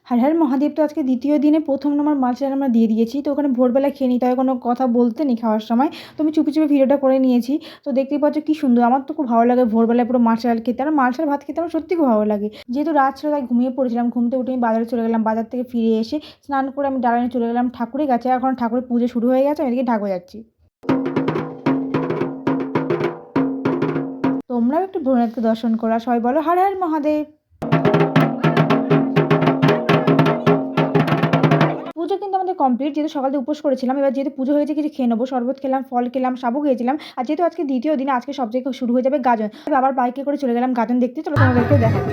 হর হর মহাদেব। তো আজকে দ্বিতীয় দিনে প্রথম নম্বর মাছটা আমরা দিয়ে দিয়েছি। তো ওখানে ভোরবেলা খেয়ে নিই, তবে কোনো কথা বলতে নেই খাওয়ার সময়। তো আমি চুপি চুপি ভিডিওটা করে নিয়েছি। তো দেখতেই পাচ্ছ কি সুন্দর, আমার তো খুব ভালো লাগে ভোরবেলায় পুরো মাছ ডাল খেতে। আর মাছ আর ভাত খেতে আমার সত্যি খুব ভালো লাগে। যেহেতু রাত ছিল তাই ঘুমিয়ে পড়েছিলাম, ঘুম থেকে উঠে আমি বাজারে চলে গেলাম। বাজার থেকে ফিরে এসে স্নান করে আমি ডালা নিয়ে চলে গেলাম ঠাকুরের কাছে। এখন ঠাকুরের পুজো শুরু হয়ে গেছে, আমি এদিকে ঢাকো যাচ্ছি। তোমরাও একটু ভোলেনাথকে দর্শন করো, আর সবাই বলো হর হর মহাদেব। পুজো কিন্তু আমাদের কমপ্লিট, যেহেতু সকাল থেকে উপোস করেছিলাম। এবার যেহেতু পুজো হয়েছে কিছু খেয়ে নেবো, শরবত খেলাম, ফল খেলাম, সাবু খেয়েছিলাম। আর যেহেতু আজকে দ্বিতীয় দিন, আজকে সবচেয়ে শুরু হয়ে যাবে গাজন। আবার বাইকে করে চলে গেলাম গাজন দেখতে। চলো তোমাদেরকেও দেখাই।